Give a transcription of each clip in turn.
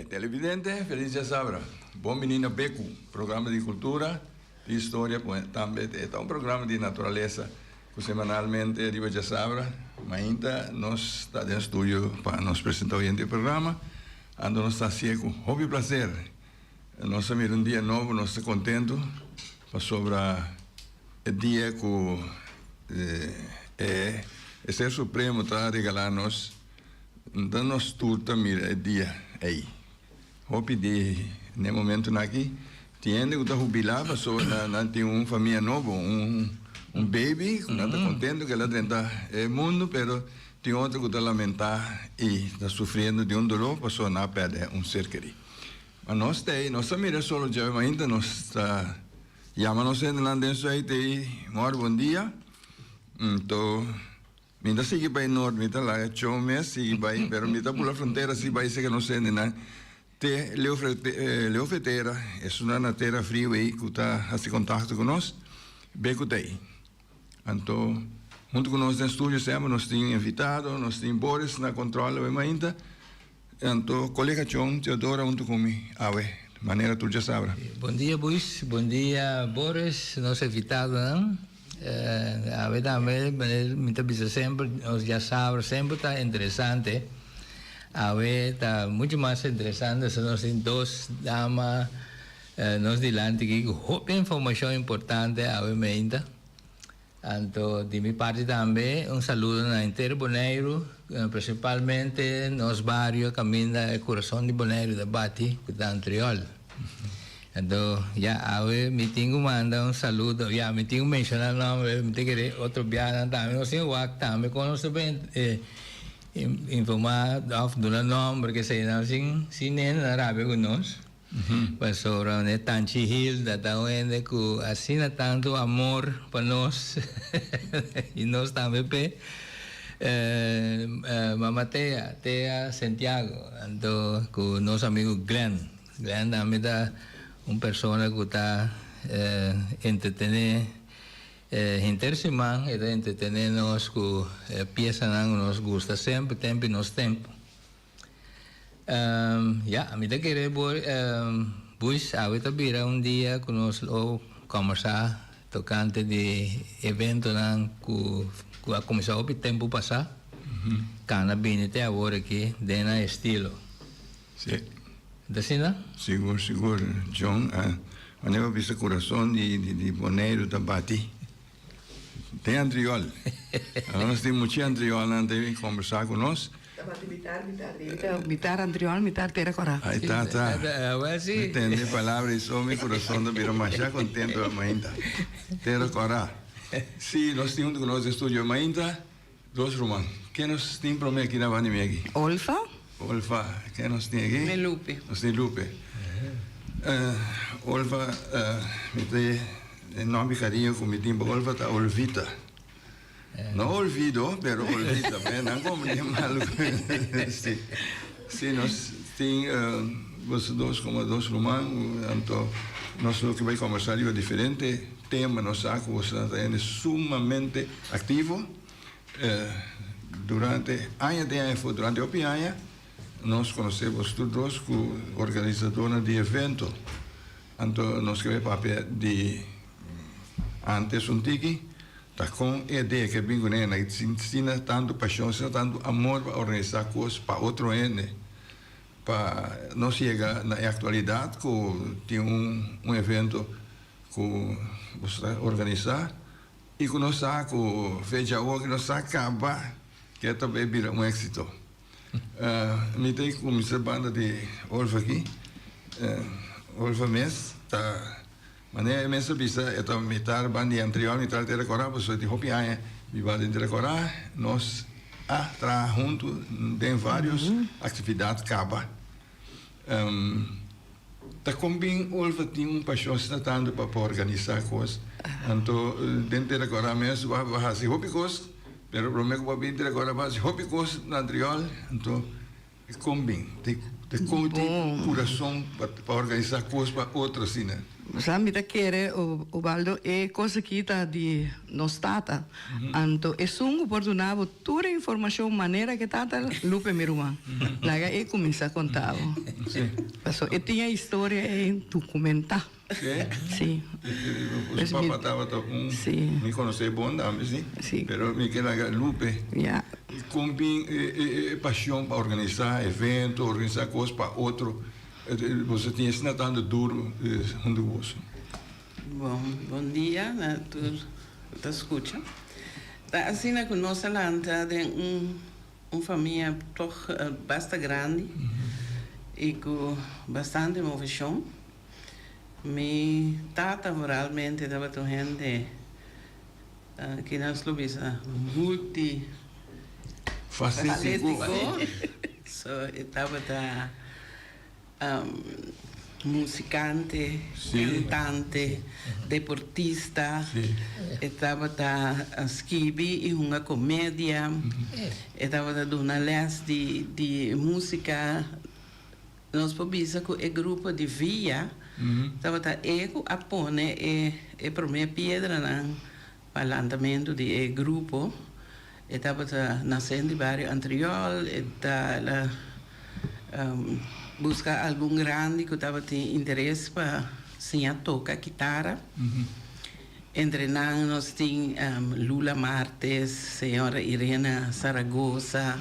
Televidente, feliz dia sabra. Bom menino Beco, programa de cultura, de história, também é um programa de natureza que semanalmente de dia sabra. Mas ainda nós está dentro do estúdio para nos apresentar o programa. Ando nós está cego, hobby prazer. Nós temos dia novo, nós estamos contentos sobre o dia que o Ser Supremo está regalando-nos, dando-nos tudo, mira, o dia aí. Hopi de no momento aqui tinha que estar jubilado, só não tem família nova, baby, que não está contente que ela tenta o mundo, pero tem outro que está lamentar e está sofrendo de dolor, passou não perde ser querido. Mas nós mira só já ainda nós está chamamos em lá dentro aí tem bom dia, então ainda sigue para o norte, ainda lá chove, sigue para, pero ainda por a fronteira sigue para que não sei nada. Leofeteira é uma terra fria aí que está a se contato conosco, bem que tem. Então, junto com nós no estúdio sempre nós temos invitado, nós temos Boris na controle ainda. Então, colega John, Teodora junto comigo, de maneira tu já sabe. Bom dia, Buis. Bom dia, Boris, nosso invitado, não? A ver também, muitas vezes sempre, nós já sabemos, sempre está interessante. A ver, está muito mais interessante se nós temos duas damas nos delante que tem informação importante a ver ainda. Então, de minha parte também, saludo na inteiro Bonaire, principalmente nos bairros Caminho do Coração de Bonaire da Bati, que está em Triol. Então, já a ver, me tenho mandado saludo, já me tenho mencionado o nome, me tenho que outro viagem também, nós temos o também, conosco bem. Informar do nome que se não se nem na Arábia conosco, mas sobre o Tanchi Hill da Tawende que assina tanto amor para nós e nós também pe Mamatea Tea Santiago, então com nosso amigo Glenn também dá pessoa que está entretendo interessimang ito entretenernos com pieza que nos gusta sempre tempo e nos tempo. A mim querer pois a vida dia que nós conversar tocante de evento que a começar o tempo passar, cana bem até agora aqui dena estilo. Sim. Desina? Seguro, John. Eu não vi o coração de Bonaire da Bati. Tem Andriol. Nós temos muito Andriol antes de conversar conosco. Mitar Andriol, mitar Tera Corá. Aí tá. Entende a palavra e só meu coração da vira mais contente ainda. Tera Corá. Sim, nós temos conosco estúdio ainda, dois romanos. Quem nós tem para mim aqui na Vanimegi? Olfa. Quem nós tem aqui? Melupe. Nós tem Lupe. Olfa, me tem nome carinho como tem Olfa está Olvita. Não olvido, pero Olvita, não como nem malo. Sim, nós temos dois como dois romanos, então nós que vai conversar é diferente tema, nós saco você é sumamente ativo durante durante o ano nós conhecemos todos como organizadora de evento, então nós que vai papel de antes tá com a ideia que bingo nena ensina tanto paixão, tanto amor para organizar coisas para outro ano, para não chegar na atualidade que tem evento que você organizar e que nós saco fecha o que nós acaba que também vira êxito. Me tem como essa banda de Olfa aqui, Olfa Mês, tá. Mas é mesmo bisa então mitar bandi anterior mitar Tera Corá, você de hopi aí, me bandi Tera Corá, nós tra junto tem várias atividades caba tá combin olva tinha paixão está tanto para organizar coisas. Então dentro agora mesmo vai fazer hobby coisas, pero promete que vai vir agora vai fazer hobby coisas natural. Então combin, tem coração para organizar coisas para outros assim, né? Sabe da querer o baldo é coisa que está de nostata. Então é um oportunidade toda a informação maneira que tá lupe miruma. Laga é começar a contar. Sim. Passou e tinha história em documentar. Sim. Sim. Os papá estava sim. Me conhece bom nome, sim. Sim. Pero me queda lupe. Yeah. Combin paixão para organizar evento, organizar coisas para outro. Você tinha isso tanto duro onde você. Bom dia a todos que escutam. Assim, na nossa landa tem família bastante grande e com bastante movição. Me tata realmente estava com gente que nós lubis multifacético. So, estava musicante, cantante, deportista, estava skibi e uma comédia, estava dando uma les de música. Nós podíamos com o grupo de via, estava ego a pôr e primeira pedra para o lançamento do grupo, estava nascendo em bairro Antriol, estava buscar algum grande que estava tendo interesse para ensinar tocar guitarra. Entre nós tínhamos Lula Martes, senhora Irena Zaragoza,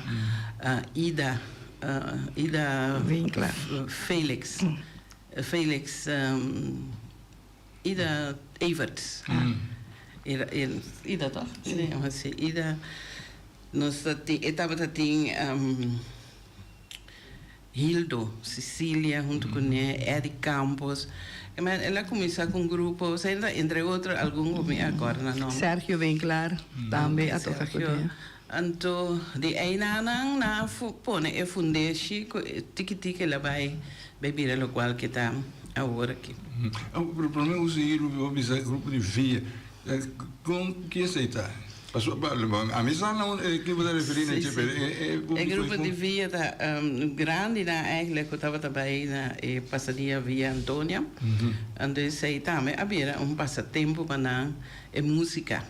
Ida Winkler. Felix, Ida Everts. Ida toch? Ida, nós estava tendo Hildo, Cecília, junto com Eric Campos. Mas ela começou com um grupo, entre outros, alguns que me agora não. Sérgio Winkler, também a tocar com ele. Então, de aí na pone e fundeixe, tiki ela vai beber o qual que está agora aqui. O problema é o grupo de via. Com que aceitar? A missa não é que você referir a o grupo de via grande eigenlijk que estava também na passadia via Antônia. Então sei também havia passatempo para a música.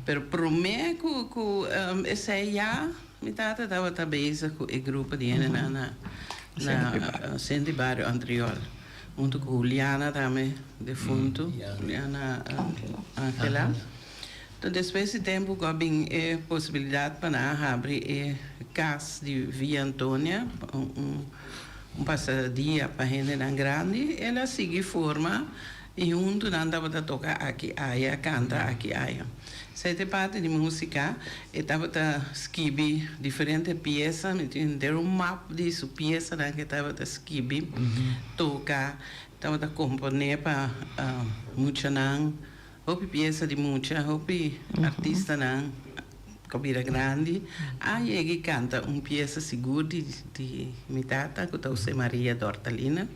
Pero promete que esse já me estava também com o grupo de na Centro Bairro Antriol. Junto com Juliana também defunto, Juliana Angela. Então, depois de tempo, eu tenho a possibilidade para abrir a casa de Via Antônia, passadia para a gente grande, ela segue forma e junto andava a tocar aqui, aí, canta aqui, aí. Sete parte de música, estava a escrever diferentes peças, ter mapa de sua peça que estava a escrever, tocar, estava a componer para muita não. Hopi pieza de mucha, hopi artista na cabira grande. Aí ele canta pieza segura de mitata, que é o Maria Dortalina.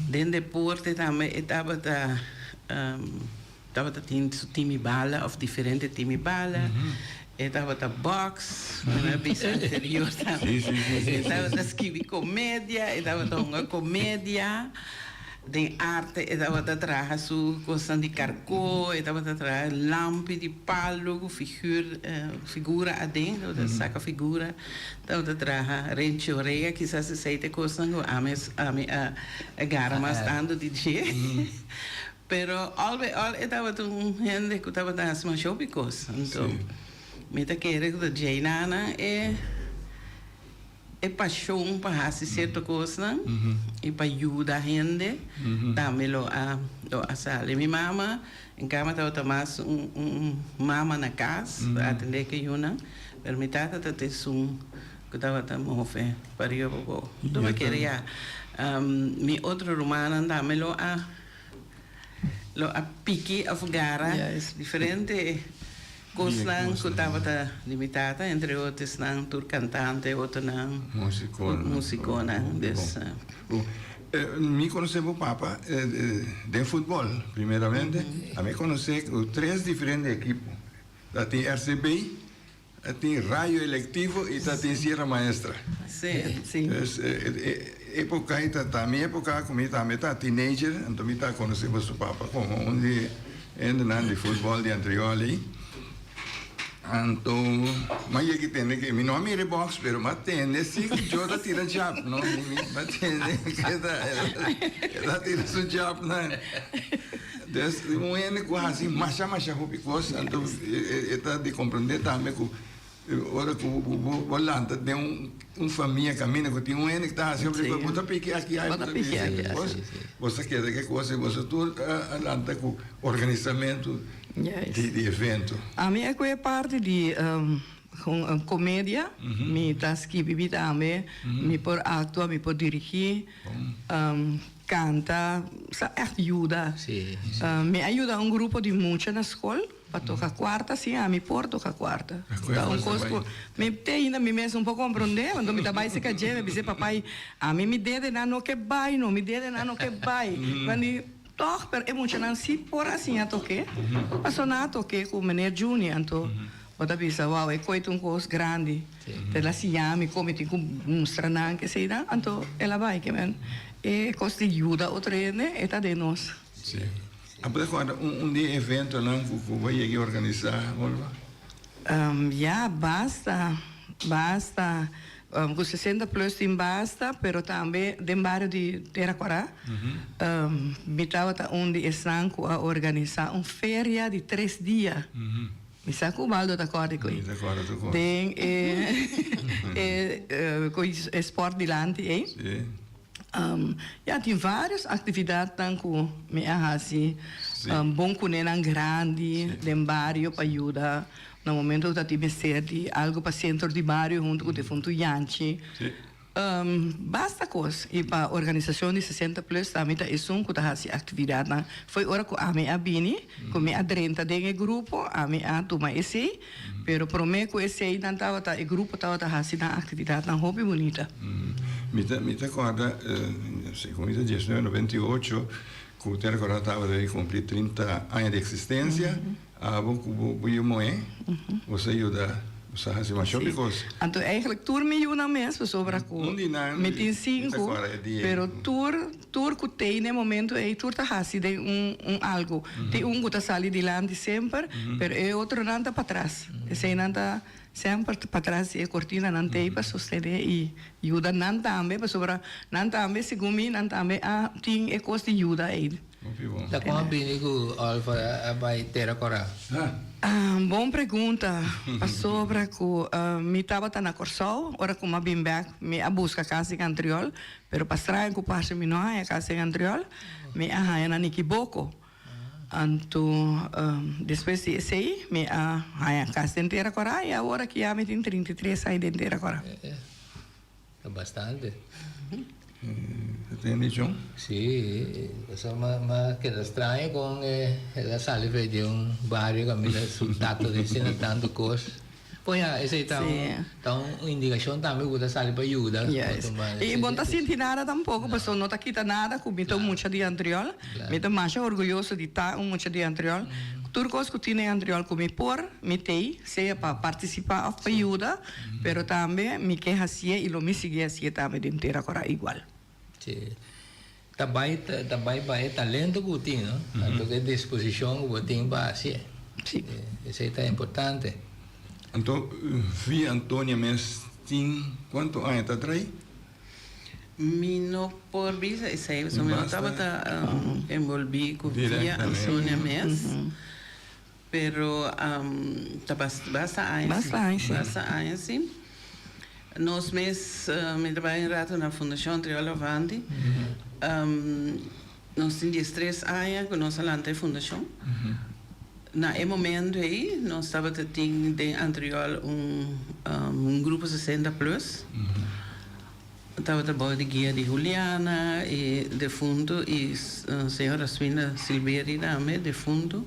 Dentro de porte também estava tendo time bala, ou diferente time bala. Estava box, na bisa anterior também. Estava escrever comédia, estava uma comédia. De arte, estava a trazer sua coisa de carcó, estava a trazer lampe de palo, figura adentro, saca figura, estava a trazer renchoreia, que se aceita coisa a gara mais tanto de dia. Pero estava gente que estava a fazer shopping coisa. Então, me está querendo que a Jainana é paixão para fazer certa coisa e para ajudar a gente. Dá-me-lo a sala. Minha mama, em cama, estava mais mama na casa, para atender que eu não. Mas minha tata tem que estava a mover para eu vou. Então, eu queria. Minha outra romana, dá-me-lo a pique afogara, diferente Coslang, que estava limitada, entre outros, não, tur cantante, outro não, musicona. Me conhecemos o Papa de futebol, primeiramente. A mim conheci 3 diferentes equipos. Tem RCB, tem Raio Electivo e tem Sierra Maestra. Sim. Sim. Época, a minha época, como eu estava teenager, então eu conhecemos o Papa, como onde ainda de futebol de anterior ali. Então, mas é que tem que me não é box, pero mas tem se joga tira jab, não, mas tem que dá tira su jab, não. Des um quase macha hopi coisa, então está de compreender também que ora que o volante tem família caminha que tem que está sempre para botar pique aqui aí, você quer que coisa você tudo alanta com organizamento de evento. A minha é parte de comédia, me tá escrevendo também, me por atuar, me por dirigir, canta, ajuda. Me ajuda um grupo de música na escola, para tocar quarta, sim, me por tocar quarta. Então, me tem ainda me mesmo um pouco compreender, quando me dá mais se caje, me diz papai, a mim me dê não que vai, não me dê não que vai. Quando toch per emocional si por assim a toque passou na toque com o menino Junior então bota pensa wow é coito coisa grande ela se chama como tem com stranan que sei lá então ela vai que men é coisa de ajuda outra né é tá de nós sim após quando dia evento não que vai aqui organizar já basta com 60 plus tem basta, pero também do bairro de Teraquara, me estava onde estão a organizar uma feira de 3 dias. Me saco o baldo da corda com isso. Tem esporte de lante, hein? Já tem várias atividades tanto me assim, bom com grande, do bairro para ajudar. No momento que tive sede, algo para centro de bairro junto com o defunto Yanchi. Basta coisa. E para a organização de 60 plus, também é um que está fazendo atividade. Foi hora que a minha bini, que a minha adrenta de grupo, a minha toma esse, pero para mim que esse não estava, o grupo estava fazendo atividade, não hobby bonita. Me recorda, como eu disse, em 98, que o Teraquara estava a cumprir 30 anos de existência. Você ajuda a fazer uma show because então eigenlijk tour me ajuda mesmo sobre com me tem 5 pero tour que tem no momento é tour tá fazendo algo tem que tá sali de lá sempre pero é outro não tá para trás esse não tá sempre para trás é cortina não tem para suceder e ajuda não também para sobre não também segundo mim não também tem é coisa de ajuda aí. Da qual binigo Alfa vai Teraquara? Boa pergunta. Sobre que me estava na Corsol, ora que eu vim back, me a busca casa em Antriol, pero para estranho que passe me não é casa em Antriol, me a na Niquiboco. Então, depois de esse me a casa em Teraquara e agora que já me tem 33 aí de Teraquara. É bastante. Tem John? Sí, eso más queda extraño con la saliva de un barrio que me da su dato de ensinar tanto cosas. Pues ya, esa está una indicación también que sale para ayudar. E não está sentindo nada tampouco, pessoal não está quitando nada, que me estou muito de Antriol, me estou mais orgulhoso de estar muito de Antriol. Tudo coisa que tem em Antriol que me por, me tem, seja para participar ou para ajudar, pero também me quer assim e lo me seguir assim também de inteira agora igual. Sim. Também talento que tem, não? Tanto que disposição que tem para assim. Sim. Isso é importante. Então, vi Antônia Mestin, quanto anos está atrás? Mino por visa, isso aí, eu estava envolvido com via Antônia Mes, pero basta anos, sim. Nós mês me trabalhamos rato na Fundação Triola Vandi. Nós temos 3 anos que nós alante a Fundação. Na momento aí, nós estávamos tendo anterior grupo 60 plus. Estava trabalhando de guia de Juliana e de fundo e a senhora Suína Silveira também de fundo.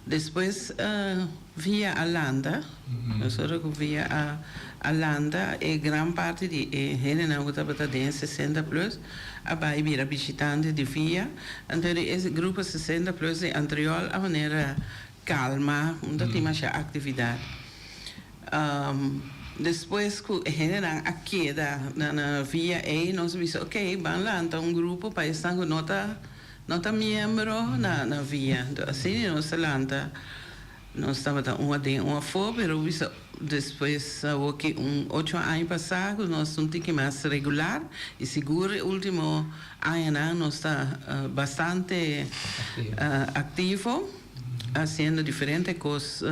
Después, via Alanda, nosotros via Alanda, gran parte de gente na outra de 60 plus, abai vira visitante de via, então esse grupo 60 plus de anterior a maneira calma, onde tem mais atividade. Depois que a gente aqui na via aí, nós vimos, ok, vamos lá, então grupo para estar com nota membro na via. Então, assim, nós lanta, nós estava uma fora, mas depois, que 8 anos passados, nós não tínhamos mais regular, e seguro, o último ano, nós está bastante ativo, fazendo diferentes coisas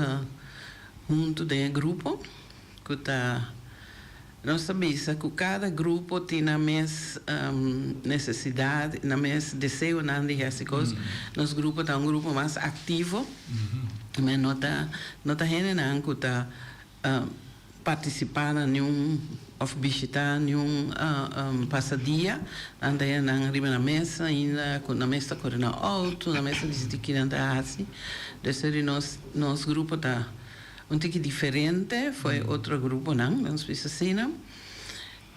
junto do grupo. Nós sabemos que cada grupo tem a mesma necessidade, a mesma desejo de fazer coisas. Nosso grupo é um grupo mais ativo, mas não está gente que está participando em ou visitar nenhum passadia, andando na mesa, ainda na mesa correndo alto, na mesa de que anda assim. Então, nosso grupo está pouco diferente, foi outro grupo, não, vamos dizer assim, não?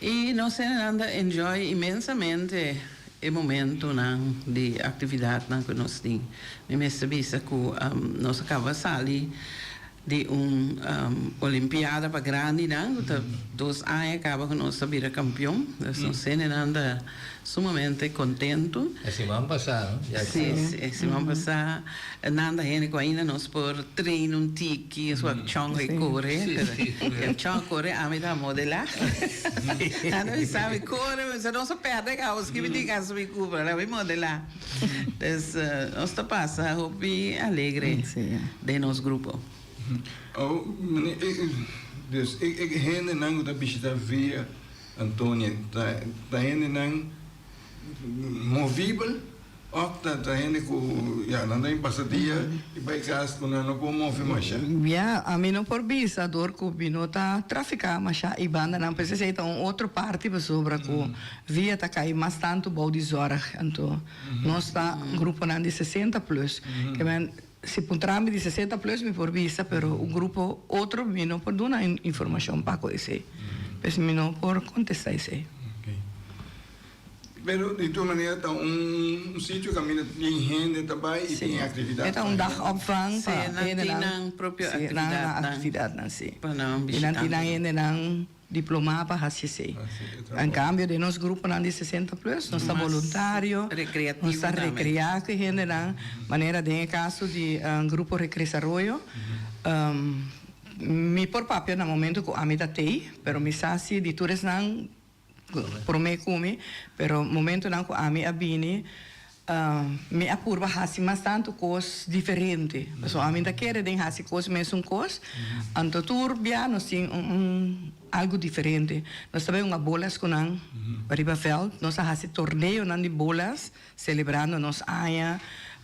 E nós ainda enjoy imensamente o momento não, de atividade não, que nós temos. Me sabia que nós acabamos de sair de Olimpiada para grande, não? 2 anos acaba que nós sabia campeão, nós ainda sumamente contento. Semana passada, semana passada, nada gente que ainda nós por treino um tique, sua chão e corre, chão corre, a mim dá modelar. Não sabe corre, mas não se perde que os que me digam sobre Cuba, lá vai modelar. Então, nós está passa hobby alegre de nosso grupo. Dus ik hende nang dat bisita via Antonia, da hende nang movível, ook dat hende ku ja dan een passadia e bij kaas ku na no po movi masha. Ja, a mim não por bisa dor ku binota traficar masha e banda não precisa ir um outro parte para sobra ku via tá cai mais tanto bom de zorg então nós tá grupo nan de 60 plus que men se puntrami di 60 plus mi por vista, pero un grupo otro mi no por dar información para ese. Pues mi no por contestar ese. Pero de tu manera está un sitio que camina tem gente também e tem atividade. É um dagopvang para een propria actividade não sei. E não tem diploma para fazer. Em cambio de nosso grupo não de 60 plus, nós está voluntário, nós está recrear que gente não maneira de caso de grupo Recresarroyo. Mi por papel no momento que a mim datei, pero mi sasi de todos não por me come, pero momento não que a mim abini me apurva hasi mas tanto coisas diferente. So a mim da querer den hasi coisas mesmo coisas, anto turbia nós tem algo diferente. Nós também uma bolas com an Ribaveld, nós hasi torneio nan de bolas, celebrando nos aia,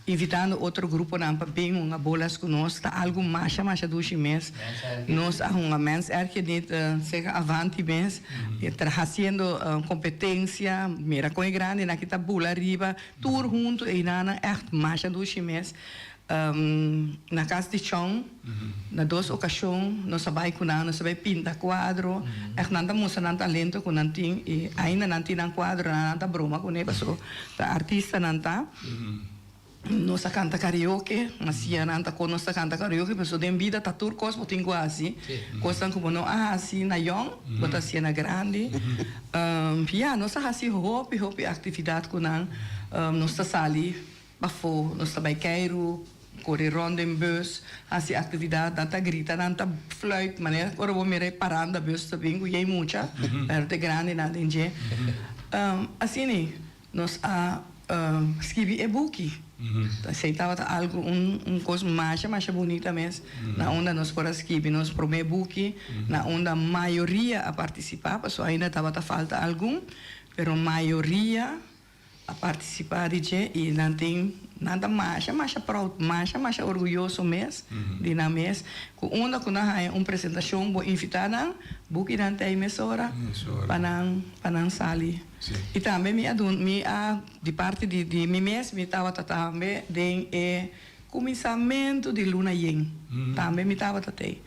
invitando outro grupo nan para bem uma bolas com nós, tá algo mais duas mês. Nós há uma mens que niet chega avante mês, está fazendo competência, mira com grande na kita bola riba, tour junto e nana echt mais duas mês. Na casa de chão, na 2 ocasiões, nós sabemos que nós sabemos pintar quadro, nós mostra nosso talento que nós temos, e ainda não temos quadro, nós temos broma com ele, porque artista não está. Nós canta karaoke, mas se não está com nós canta karaoke, mas tem vida tá tudo coisa tem quase, coisa como não assim na young, bota assim na grande, nós assim hobby atividade com nós sali, bafo, nós também quero correr rond in bus, assim atividade, tanta grita, tanta fluit, maneira agora vou me reparando a bus também, que é muita, perto grande na dinge, assim nós escrevi e-book. Aceitava algo coisa mais bonita mesmo na onda nós por escrever nós promete book na onda maioria a participar só ainda estava falta algum pero maioria a participar e não tem nada mais proud mais orgulhoso mesmo de na mês com onda com na apresentação vou invitar na book não tem mesora para não sair. E também de parte de mim mesmo, me estava também de começamento de luna yen. Também me estava até.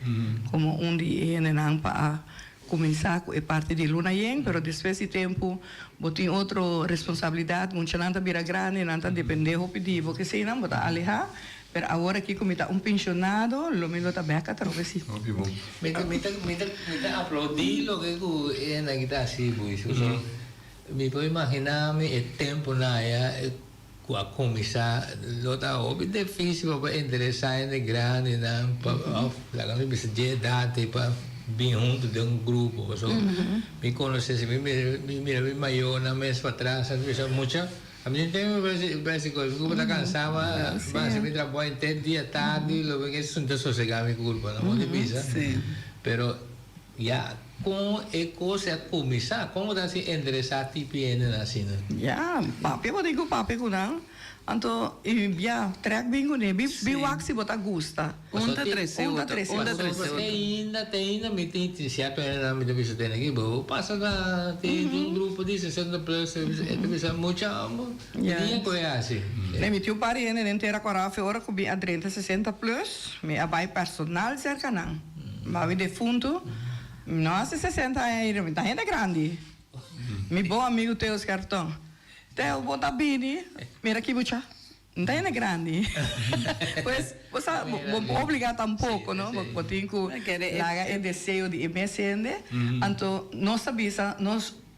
Como dia não para começar com a parte de luna yen, pero depois de tempo, botem outra responsabilidade, muita não vira grande, não depender do pedido, porque se não botar alejar, pero agora aqui como está pensionado, lo menos está bem cá, talvez sim. Me aplaudí lo que es en la guitarra así, pues. Me puedo imaginarme el tiempo naya a comisar lo da obvio difícil para interessante grande na la que me se date para bem junto de grupo, so me conhece se me mira me maior na mês para trás, sabe mucha a mim tem parece que o grupo está cansado, mas me trabalha até dia tarde, lo que es un desasosiego mi culpa, não de pisa. Pero ya como é coisa começar, como dá se endereçar tipo assim, né? Ja, papi, wat ik papi kunang. Anto, ja, trek bingo ne, bi waxi bota gusta. Onda trece. Ainda me tem certo ainda me deve ter aqui, bo, passa da tem um grupo de 60 plus, deve ser muito dia conhece. Ne mi tiu pari ene inteira agora ora com bi a 30 60 plus, me abai personal cerca não. Mas vi defunto, nossa 60 aí, tá ainda grande. Mi bom amigo teu os cartão. Teu bota bini, mira aqui bucha. Não é grande. Pois, você obrigar tampouco, não? Porque lá é desejo de MSN, então nossa visa,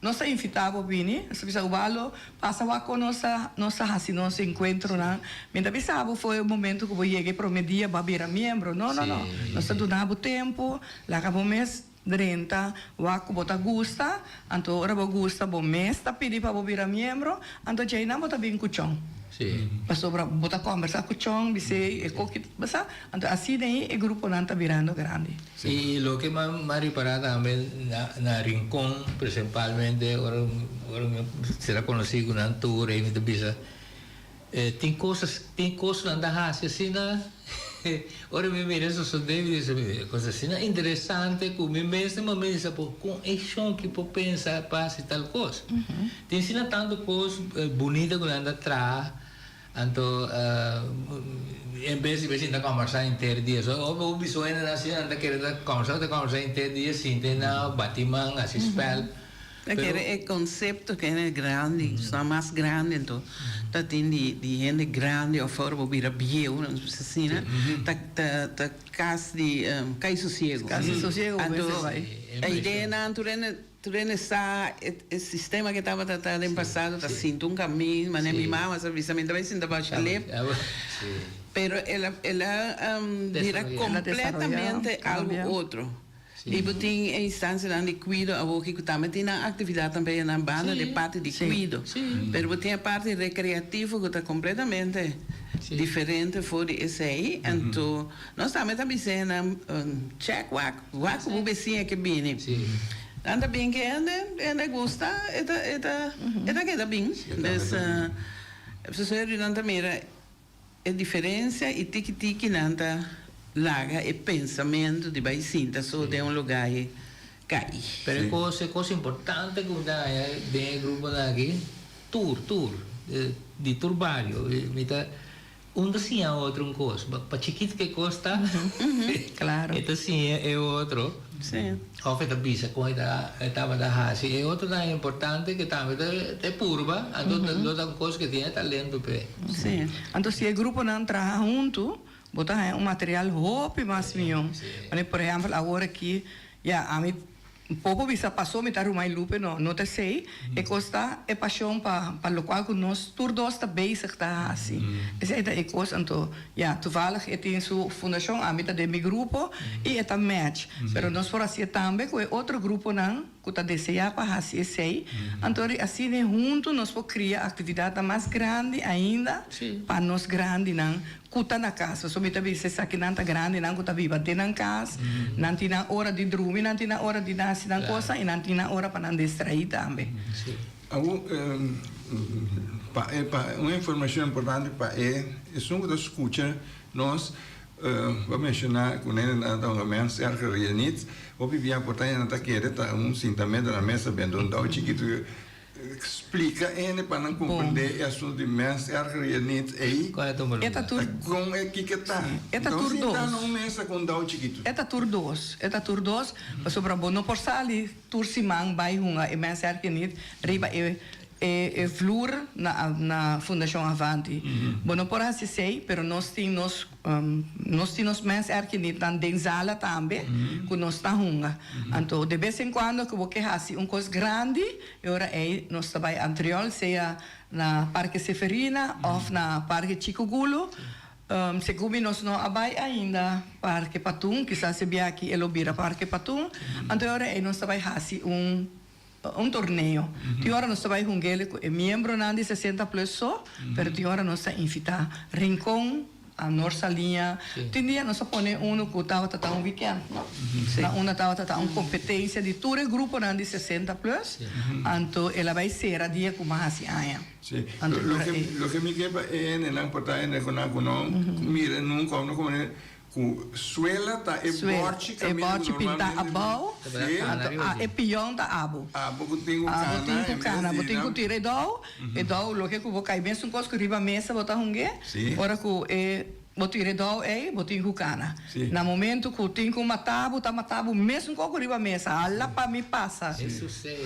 nossa invitava bini, nossa visa o valo, passava com nossa assim nosso encontro, não? Minha visa foi o momento que eu cheguei para o dia para virar membro, não. Nós donava tempo, lá acabou mês 30, waku bota gusta, anto ora bo gusta bo mes tapi di pa bo bira membro, anto jay na bota bin kuchong. Sí. Paso bota conversa kuchong, bise e kokit basa, anto así de ahí el grupo nanta virando grande. Y lo que más para también na Rincón, principalmente, ahora será conocido con Antura y me pisa. Tem coisas anda assim na ora me mira isso só deve ser coisa assim interessante que me mesmo me diz com é chão que por pensar passa tal coisa tem sina tanto coisa bonita que anda atrás então em vez de ver conversar inteiro dia só o visual assim anda querendo conversar inteiro dia sim tem na batimang assim spell. Porque el concepto que es grande, está más grande, entonces, tiene gente grande, o fuera por ir a viejo, no sé si, está casi sossego. Casi sossego, a idea, tú tienes el sistema que estaba tratando en pasado, está sin un camino, mas mi mamá, avisamiento, a veces va a chaler. Pero él dirá completamente algo otro. E tem instância de cuido, a que também tem atividade também na banda de parte de cuido. Mas tem a parte recreativa que está completamente diferente fora esse aí. Então, nós também estamos dizendo, check, wack, o vizinho que vem. Anda bem que anda gosta, queda bem. Mas, a pessoa também a diferença e tique nanta laga e pensamento de vai sinta só de lugar cai. Pero coisa importante que dá de grupo daqui, tour de turbario, mita sim a outro coisa, para chiquito que custa, claro. Então sim é outro. Sim. Oferta bisa com estava da hasi, é outro da importante que também é purba, então outra coisa que tem talento pe. Sim. Então se o grupo não trabalha junto botar material roupa mais minhão. Por exemplo, agora aqui, a mim pouco bisa passou me tá rumai lupe não te sei, e costa é paixão para local que nós todos está basic tá assim. Essa é coisa então, toevallig é tem sua fundação, a mim tá de meu grupo e é tá match. Pero nós por assim também com outro grupo não, que tá desejar para assim sei. Então assim né junto nós podemos criar atividade mais grande ainda para nós grande não. Kuta na casa, so mita bisa sa kinanta grande nang kuta viva din ang casa, nanti na hora di drumi, nanti na hora di nasi ng cosa, e nanti na hora pa nang distraída tambe. Uma informação importante para é um que escuta nós vamos mencionar com ele na também cerca de reunidos, o vivia por aí na taquera tá sintamento na mesa bem onde o chiquito explica para não compreender o assunto de mens niet aí. Qual é a tua Eta tur Com é que tá. Eta Então tur se tá dos. num mesa com dau chiquito. Eta tur dos, sobra bono por sali tur simang bai hunga e men ser que nit riba e vloer na Fundação Avanti. Bono por assim sei, pero nós temos mens que nit dan den sala também, que nós tá hunga. Então de vez em quando que você hasi coisa grande, e ora nós trabalha anterior, seja na Parque Seferina ou na Parque Chico Gulo. Segundo nós não abai ainda Parque Patum, que se via aqui elobira Parque Patum, então ora nós trabalha hasi torneio. De hora nós trabalha com ele, é membro de 60 plus só, mas de hora nós invita Rincón, a nossa linha. Tem dia nós põe que estava tratando weekend, uma estava tratando competência de todo o grupo de 60 plus, então ela vai ser a dia como assim aia. Sim. Lo que me quepa é na portaria de conacono, mira nunca como suela tá e borte pinta abau, e pião tá abo. Abo tem o cana, botem o tira e dou, lo que vou cair mesmo com que riba mesa botar hungue. Ora que botir dou botem o cana. Na momento que tem com matabu, tá matabu mesmo com que riba mesa, alla para me passa.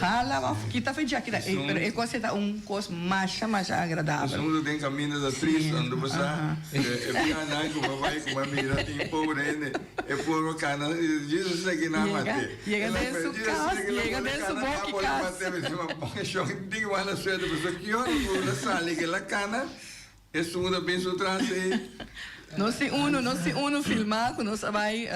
Alla va kita fecha aqui, é coisa tá coisa mais agradável. Segundo tem caminho da triste, onde você é piana que vai com uma mira tem pobre, é por cana, Jesus aqui na mate. Chega desse caos, chega desse boque caos. Digo uma suerte, porque que hora na sala que la cana é segunda penso trás nós temos filmar que nós vai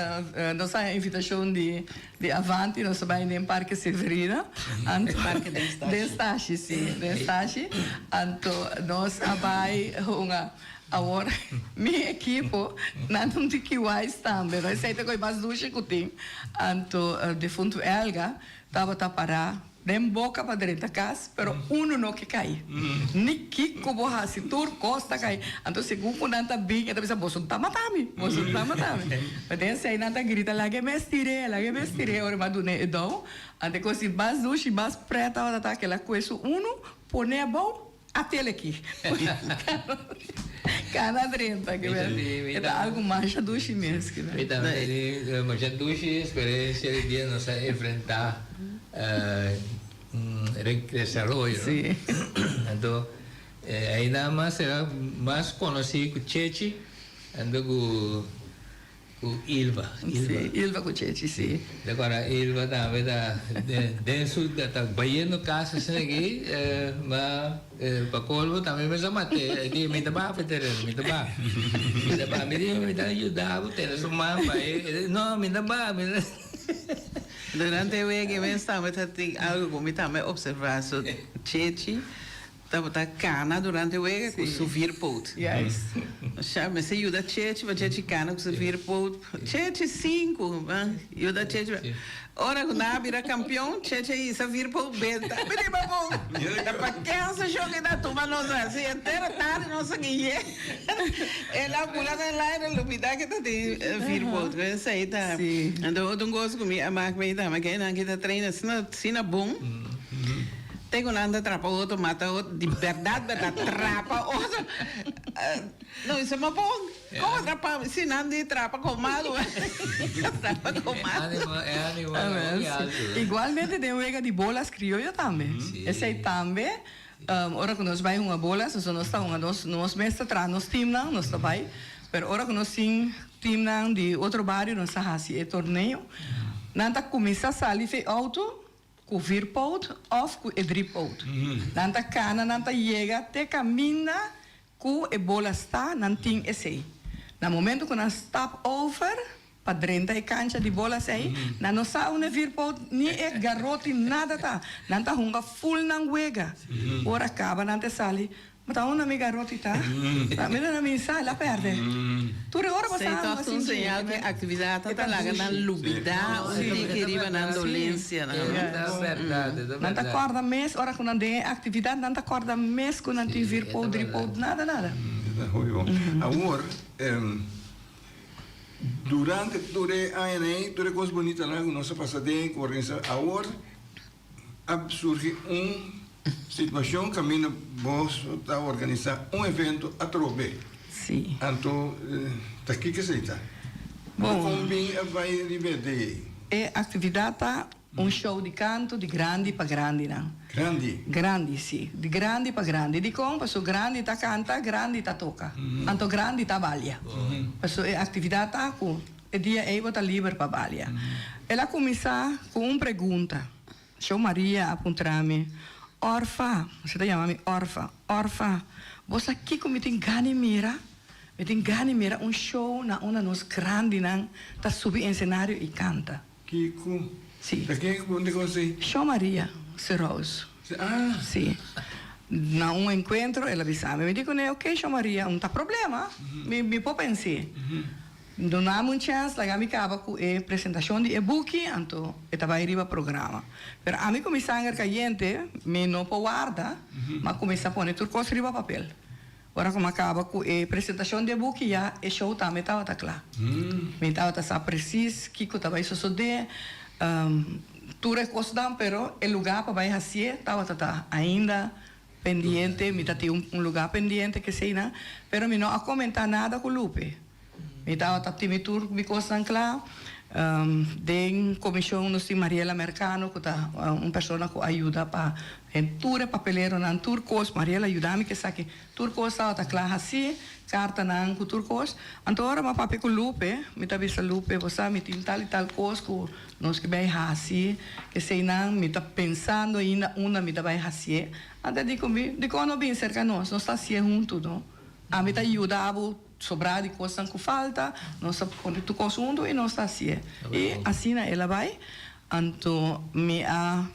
nossa invitação de Avanti, nós vai no Parque Severina, Parque Destache, sim, Destache, então nós vai agora minha equipe não tem que wise também, nós sei que mais duas que tem, então de fundo Elga estava parar nem boca para dentro da casa, pero não que cai. Nem que como assim, tur costa cai. Então segundo não tá bem, então pensa, você tá matando, você tá matando. Mas desse aí não tá grita, lá que me estirei, ora mas do né então, ante que se bas duche, bas preta, ora tá aquela coisa, põe a bom até aqui. Cana drenta, que é algo mais duche mesmo, que né. Então, mas a duche experiência de dia nós enfrentar desarrollo. Sí. Entonces, ahí nada más será más conocido con Chechi, ando con Ilva. Sí, Ilva con Chechi, sí. Agora, Ilva también está bayendo casas aqui, mas para colmo também me chamate, dia me dá me ajudar, ter sua mãe, não me dá Durante o week eu estava algo como também observar so Chechi estava cana durante o week com subir pot. Yes. Chama se ajuda Chechi, vai Chechi cana com subir pot. Chechi 5, ajuda Chechi. Ora quando a vira campeão, Chechi isso vir pot benta. Bem bom. Da paquença joga da turma nossa assim inteira tarde nossa guia. Ela pula da lá na lupida que tá de vir pot. Isso aí tá. Então eu não gosto comigo, a marca me dá, mas quem não que tá treina, se não bom. Tem um anda trapa outro, mata outro, de verdade, trapa outro. Não, isso é uma bom. Como atrapar? Se não de trapa comado. Trapa comado. É animal. Igualmente tem uma de bolas crioulas também. Esse aí também. Ora que nós vai uma bola, nós estamos nós meses atrás, nós timnang, nós trabalhamos. Mas ora que nós sim timnang de outro bairro, nós fazemos esse torneio. Nanta começa a sair fe auto. Com virpout ou com drippout. Nanta cana, nanta chega, te camina com a bola está, não tem esse. No momento que nós stop over, para dentro da cancha de bola sei, não sabe onde virpout, nem é garoto, nada tá. Nanta hunga full não wega. Ora acaba, nanta sali. Mas tá uma amiga garota tá? A menina me sai lá perde. Tu ora você tá assim sinal que atividade tá lá na lubida, onde que riba na dolência, né? É verdade. Não tá acorda mês, ora quando tem atividade, não tá acorda mês quando tem vir podre, nada. Agora, durante todo o ano, toda coisa bonita lá, nossa passatempo, organização, agora surge situação caminha vos a organizar evento a Trobe. Sim. Então, tá aqui que você está. Bom, Como vai dividir? é atividade show de canto de grande para grande, não? Grande. Grande, sim. De grande para grande. De como, pessoa grande tá canta, grande tá toca. Então, grande tá balha. Pessoa é atividade tá com. E dia eu tá livre para balha. Ela começa com uma pergunta. Show Maria apontar-me. Orfa, você tá chamando-me Orfa. Orfa, você aqui como tem gani mira? Tem gani mira show na uma nos grande, não? Tá subir em cenário e canta. Kiko. Sim. Daqui onde você? Show Maria, Serroso. Ah, Sim. Na encontro, ela avisava. Me digo, ok, Show Maria, não tá problema. Me pode pensar. Donamos chance, lá me acaba com a apresentação de e-book, então estava aí o programa. Mas a mim começar a caliente, me não pode guardar, mas começa a pôr tudo coisa riba papel. Agora como acaba com a apresentação de e-book, já o show também estava claro. Me estava tá preciso, que estava isso só de tudo é coisa, pero o lugar para vai fazer estava ainda pendiente, me tá um lugar pendiente que sei não, pero me não a comentar nada com o Lupe. Me estava tapando tour me coisa claro. Den comissão nos tem Mariela Americano que tá pessoa que ajuda para tour papelero na turcos Mariela ajuda-me que sabe turcos tá claro assim carta na com turcos então agora mas papai com Lupe me tá vista Lupe você me tem tal e tal coisa que nós que vai assim que sei não me tá pensando ainda uma me tá vai assim até digo não bem cerca nós está assim junto não a me tá ajudava sobrar de coisas que falta, nós quando tu consumo e nós está assim. E assim ela vai, então me a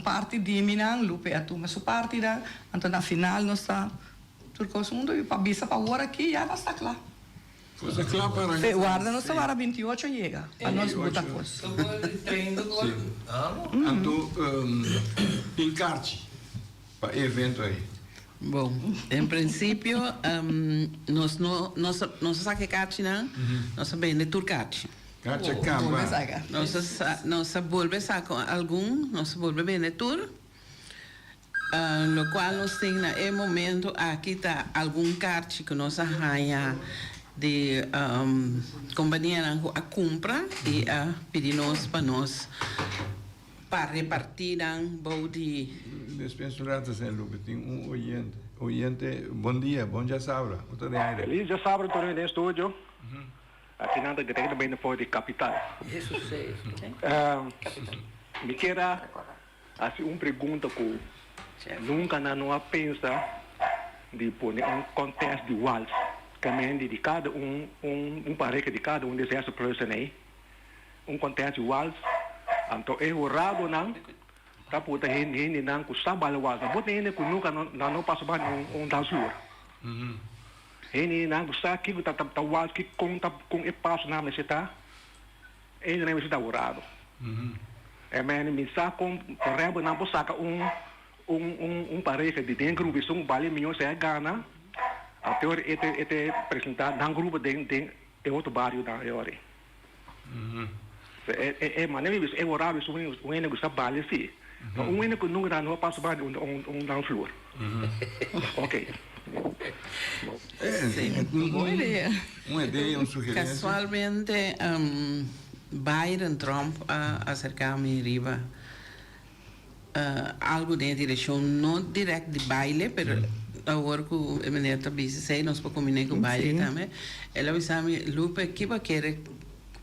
parte de minang Lupe a tu mas parte da, então na final nós está tu consumo e para bisa para agora aqui já está claro. coisa clara para. Se guarda nós para 28 chega, para nós botar coisa. Então, pincarte para evento aí. Bom, em princípio, nós sabe que nós sabemos turcate. Carte camba. Nós volvemos a algum, nós volvemos a tour, lo qual nós temos no momento aqui tá algum carte que nós arranha de companhia a compra e a pedir nós para nós para repartir de Despensurados em Lupe, tem oyente, bom dia sabra. Feliz já sabra, estou no estúdio. Aqui nada direito bem depois de capital. Isso sei. Me queira assim pergunta que nunca não pensa de pôr contexto de waltz, que é dedicado pareja de cada dessas pessoas aí, contexto de waltz, então é horrado não. Tapi hindi nang kusabal wasa. Buat ini kuno kan nano pasaban dasur. Hindi nang kusa ki kita tawal ki kung ipas na mesita. Hindi na mesita urado. Men misa kung porrebo nang posaka pareja de den grupo sung bali minho se gana. Até ete apresentar nang grupo den outro bairro da ore. Maneira é horário sung o gusta bali si. Único número não passa para downfloor. Ok. Boa ideia. Uma ideia, sugerência. Casualmente, Biden Trump acercar-me riba algo de direção não direta de baile, mas agora que o menino sei nós podemos combinar com baile também. Ela avisou-me, Lupe, que vai querer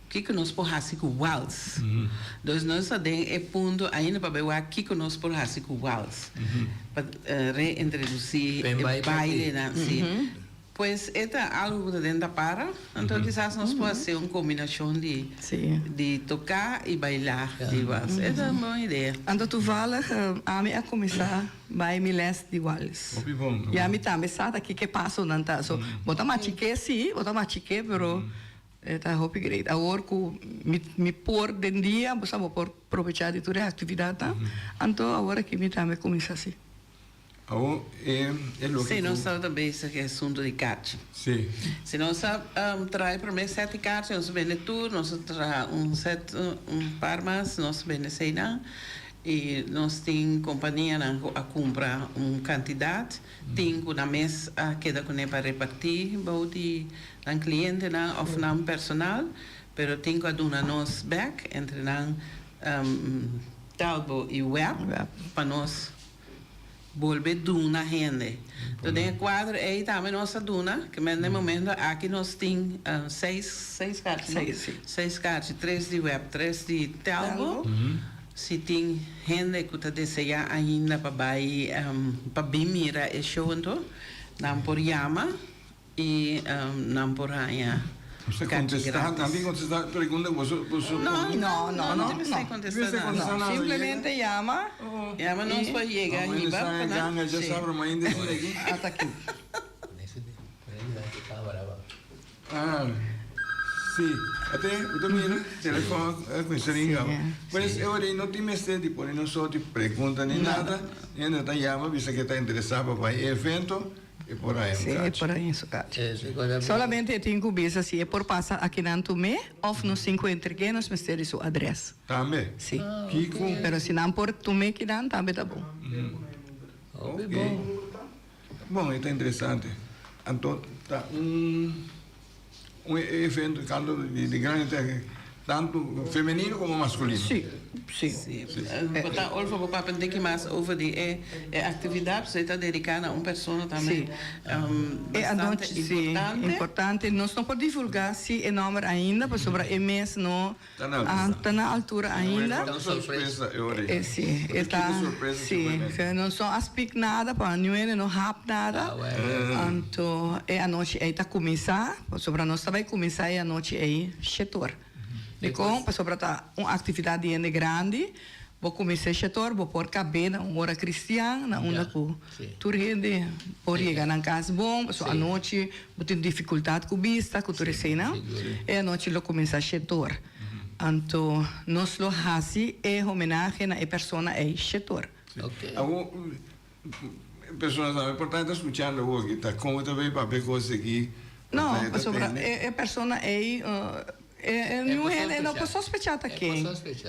que nós podemos com waltz. Então nós sabemos é ponto ainda para ver o que nós podemos com waltz. Para reintroduzir o baile, sim. Pois é algo que dentro para, então quizás nós podemos fazer uma combinação de tocar e bailar de waltz. É uma boa ideia. Então toevallig, a mim a começar bij mijn les de waltz. Ja, mi também sabe aqui que passa não tá. So, botar machique sim, botar machique, pero tá hopi great. Agora que me por den dia, você vai por aproveitar de toda a atividade, tá? Então agora que me também começa assim. Agora é lo que sim, nós estamos também esse assunto de carte. Sim. Se nós traz primeiro 7 cartas, nós vende tudo, nós traz set par mais, nós vende 6 não. E nós temos companhia a comprar uma quantidade, tem uma mesa que dá para repartir, de um cliente ou não personal, pero tem que dar nós back entre talbo e web para nós volver duna gente. Então, tem quadro aí também nossa duna, que no momento aqui nós temos seis cartas, seis cartas, 3 de web, 3 de talbo. Se tem gente que deseja ainda para mira e show, então, não por yama e não por raia. Você contestar, também contestar pergunta, você não sei contestar nada. Simplesmente llama. Llama nós para chegar aí, para já sabe, mas ainda não aqui. Até aqui. Sim, até o mira, telefone, coisinha. Mas eu não tenho mais tempo, por não só te pergunta nem nada, ainda está chama, visto que está interessado para o evento. E por aí, sim, é por aí, isso, solamente eu tenho que ver se é por passar aqui na Tomé ou nos 5 entreguenos, mas ter sua adressa. Também? Sim. Kiko? Mas se não por Tomé que não, também tá bom. Ok. Bom, está interessante. Então, tá evento de grande, tanto feminino como masculino. Sim. Botar olho para aprender que mais over de atividade, você está dedicada a uma pessoa também. Bastante importante. Nós não podemos divulgar se é número ainda, porque sobre o mês não está na altura ainda. Não é surpresa, sim, não só aspect nada, para não rap nada. Então, a noite está começar, sobre nós vai começar a noite aí, setor. Depois, sobre uma atividade grande, vou começar a setor, vou pôr cabelo, uma hora cristiana, uma que tu rende, por chegar na casa bom, a noite, vou ter dificuldade com vista, com tu recena, e a noite eu começo a setor. Então, nós lo fazemos é homenagem a pessoa é setor. Pessoas não importante escuchando hoje, tá como também para ver coisas aqui. Não, sobre a pessoa não posso sospechar quem.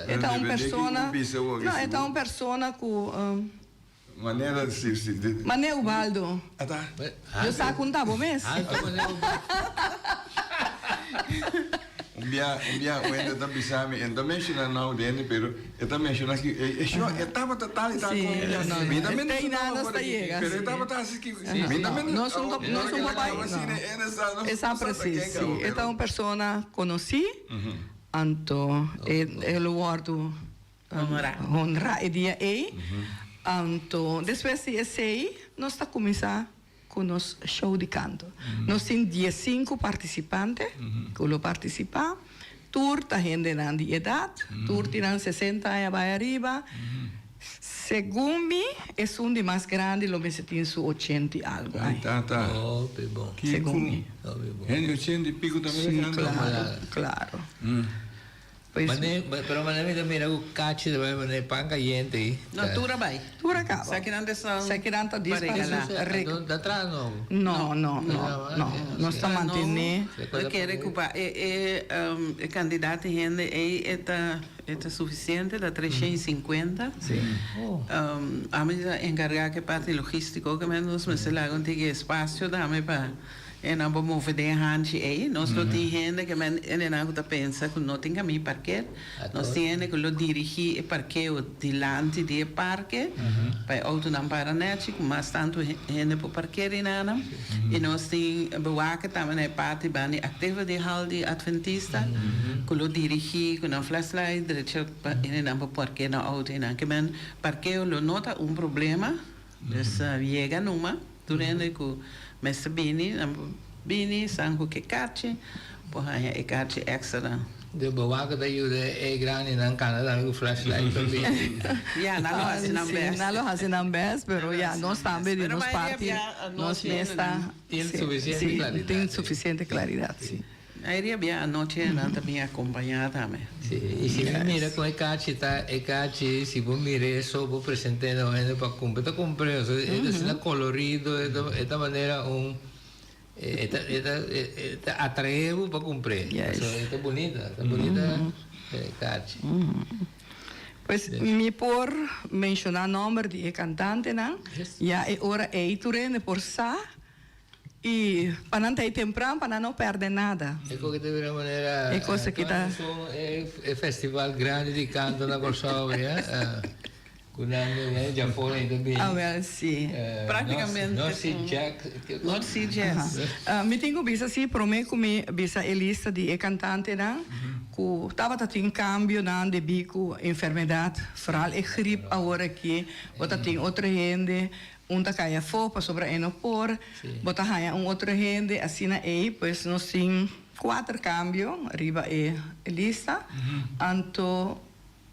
Então, uma pessoa, não, então uma pessoa com maneira de Mané Ubaldo. Eu sei que tá bom mesmo. Um dia ainda está pensando, ainda menciona não dele, pero está mencionando que eu estava total e tal. Não tem nada para chegar. Pero estava tal assim que não são papai. Essa precisa. Então uma pessoa conheci, então eu guardo honrar o dia aí. Então depois de esse nós está começar com nosso show de canto. Nós temos 15 participantes que vão participar. Tour está gente de idade, tour tem 60 anos para arriba. Segundo mim, é um de mais grande, lo me tem 80 e algo. Tá. Bom. Segundo mim. Gente, 80 e pico também. Sim, claro. Pero manami mira o cachi de vai panca gente. Não, tura vai. Tura acaba. Sakiranta disparado. Da atrás não. Não está mantendo. Eu quero ocupar candidato gente aí é suficiente da 350. Sim. A mim encarregar que parte logístico que menos me se lá contigo espaço dá-me para não vou mover de hanche aí. Nós não temos gente que não pensa que não tem caminho parque. Nós temos que lo dirigir o parqueio delante do parque para auto não para net, mas tanto gente para parquear e nada. E nós temos bewaken também parte bani ativa de hal de adventista, que lo dirigir com a flashlight, direito para não para parquear na auto e não que men parqueio lo nota problema, dessa chega numa durante que mas bini sangue que cate, porra é cate extra. De boa que daí é grande na Canadá com flashlight também. Não lo hacen en vez, pero ya nós também de nos parte, nós está tem suficiente claridade, sim. Aí havia a noite também acompanhada também. E se mira com o cate se você mira só vou apresentar para comprar, tá comprando, é assim colorido, de maneira atraivo para comprar. É bonita, cate. Pues mi por mencionar nombre de cantante, ¿no? Ya ahora turene por sa y para no estar temprano, para no perder nada. Es que de alguna manera Es cosa que está el festival grande de canto da Varsovia, con anni Giappone también. A ver, sí. Praticamente. North Sea Jazz. Me tengo visto assim, prometo que me visto a lista de cantante, né? Que estava tendo cambio, né? De bico, enfermidade, vooral a gripe agora aqui, bota tem outra gente, tá caia fopa sobre a enopor, bota caia outra gente, assim aí, pois nós tem 4 cambios, arriba a lista, então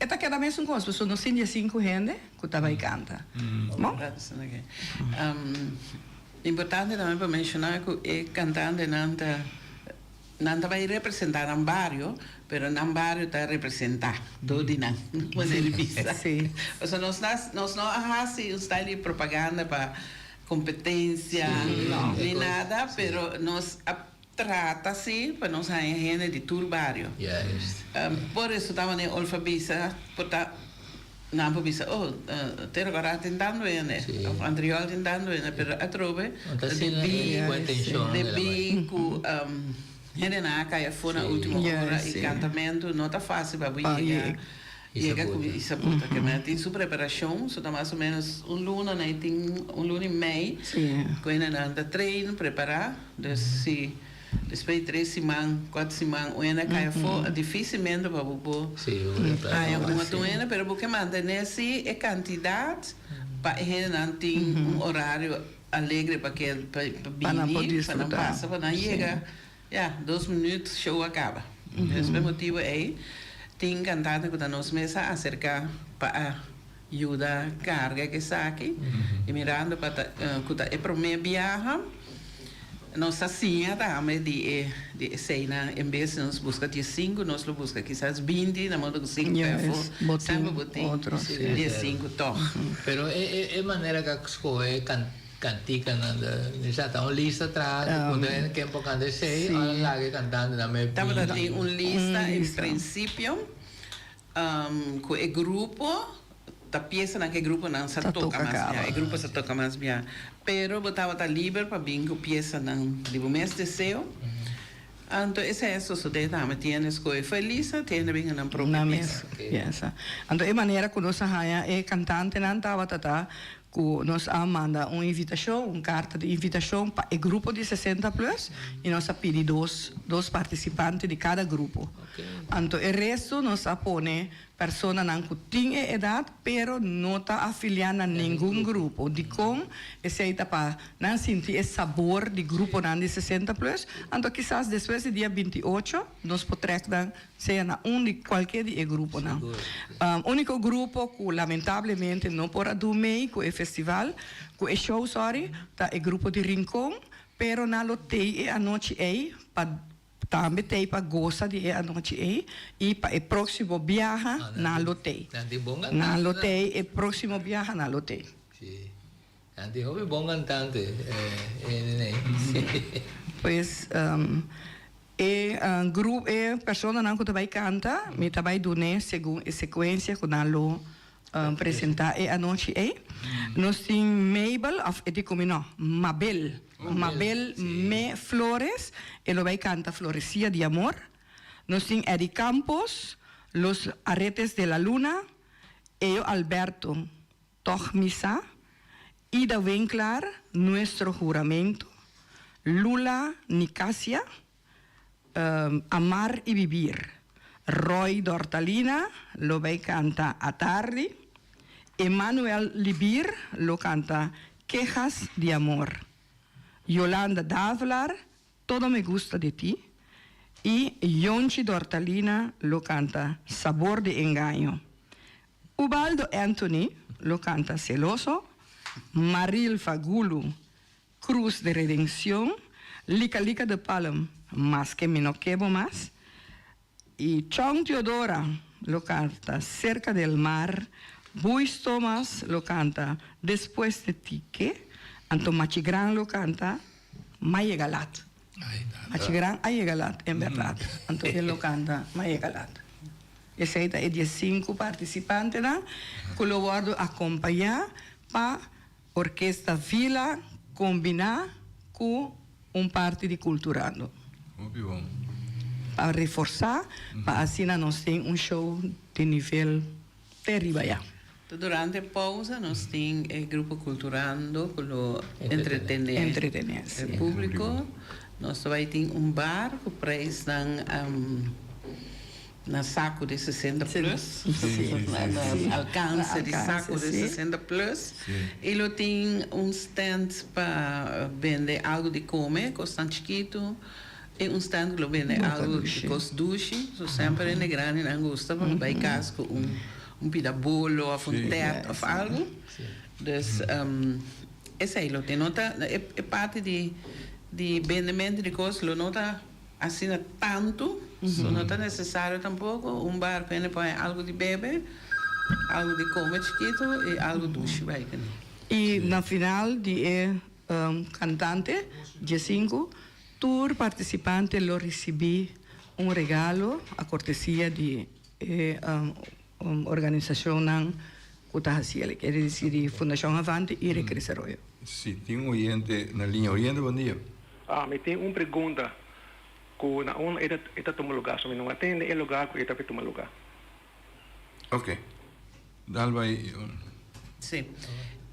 esta queda mesmo com as pessoas, nós temos 5 gente que estava aí canta. Bom? Importante também para mencionar que o cantante não vai representar um barrio, mas um barrio está a representar todo de maneira de vista. Sim. Ou seja, nós não fazemos um style de propaganda para competência, nem nada, mas nós trata-se para nós a gente de todo barrio. Por isso estava na Olfabisa, porque não por isso, ter agora tentando né, anterior tentando né, pero a trove de bico, gente na caia foi na última hora e cantamento não está fácil para chegar com isso porque mas tem sua preparação, só tá mais ou menos luna, né, tem luna e meio, que ainda anda treino, preparar, se depois 3 semanas, 4 semanas, ainda cai fora, dificilmente para o aí alguma doença, mas porque manter-se a quantidade para a gente não tem horário alegre para que para não passar, para não chegar, 2 minutos, show acaba. Esse motivo é tem cantante que nós mesmos acercar para ajudar a carga que saque e mirando para que é para mim viaja. Nós assim também de cena, em vez de nós buscar 5, nós busca quizás 20, na modo que 5 sempre botem de 5 toques. Pero é maneira que escolhe cantica nessa uma lista atrás, quando é que importante sei, lá que cantando também. Estava tem uma lista em princípio, com o grupo. A peça naquele grupo não se toca mais, o grupo se toca mais bem. Pero botava tá livre para vir com peça não de mês de seu. Então esse é isso, so de também tem escolha feliz, tem bem na própria peça. Então é maneira que nós é cantante não estava que nós manda uma invitação, uma carta de invitação para o grupo de 60 plus e nós pedimos dois participantes de cada grupo. Então o resto nós põe pessoas que têm idade, pero não está afiliada a nenhum grupo. De como esse para não sentir esse sabor de grupo de 60 plus. Então quizás depois do dia 28 nós podemos ser de qualquer grupo. O único grupo que lamentavelmente não pode dormir com o festival, com o show, é o grupo de Rincón, pero na lotei a noite para também tem para gostar de a noite e para o próximo viagem na lotei. Na lotei, o próximo viagem na lotei. Sim. Antes houve bom cantante. Pois grupo pessoa não que vai cantar, me vai dar segundo a sequência que nós apresentar a noite nós temos Mabel Mabel Me Flores, ela vai cantar Florecia de Amor. Nós temos Eddie Campos, Los Aretes de la Luna, eu Alberto Tochmisa, Ida Winkler, Nuestro Juramento, Lula Nicasia, Amar y Vivir. Roy Dortalina lo vai canta a tarde. Emanuel Libir lo canta Quejas de Amor. Yolanda Davlar, Todo me gusta de ti. Y Yonchi Dortalina lo canta Sabor de Engaño. Ubaldo Anthony lo canta Celoso. Maril Fagulu, Cruz de Redención. Lica Lica de Palom, Más que me no quebo más. Y Chong Teodora lo canta Cerca del Mar. Buis Thomas lo canta Después de ti, ¿qué? Anto Machigran lo canta Mayegalat. Machigran Ayegalat, en verdad. Anto él lo canta Mayegalat. Esse aí é de 5 participantes, né? Que eu vou acompanhar para orquestra Vila combinar com parte de culturando. Muito bom. Para reforçar, para assim nós temos show de nível terrível. Durante a pausa, nós temos o grupo Culturando, para entretener o público. Nós também temos bar que preço na saco de 60 plus, alcance de saco de 60 plus. Ele tem stand para vender algo de comer, custa chiquito, e stand que vende algo de duche, sempre é grande, não gosta, para vai casco pida bolo, ou teto, ou algo. Dus, esse aí, tem nota, é parte de vendimento de coisas, lo nota assim tanto, não está necessário tampouco, bar para põe algo de bebê, algo de comer chiquito e algo doce, vai. E na final de cantante, dia 5, tour participante lo recebi regalo, a cortesia de organização que está fazendo, quer dizer, de Fundação Avante e Recreação. Sim, tem oyente na linha. Oyente, bom dia. Me tem uma pergunta. Na esta toma lugar, só não atende o lugar que esta toma lugar. Ok. Dal vai. Sim.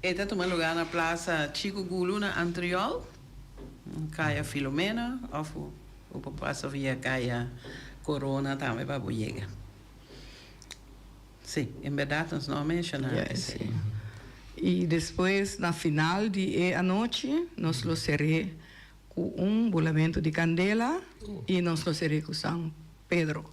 Esta toma lugar na Praça Chico Gulu, na Antriol, Caia Filomena, ou o passa via Caia Corona, também para Boiega. Sim, em verdade, nós não mencionamos. E depois, na final de a noite, nós lo seremos com bolamento de candela e nós lo seremos com São Pedro.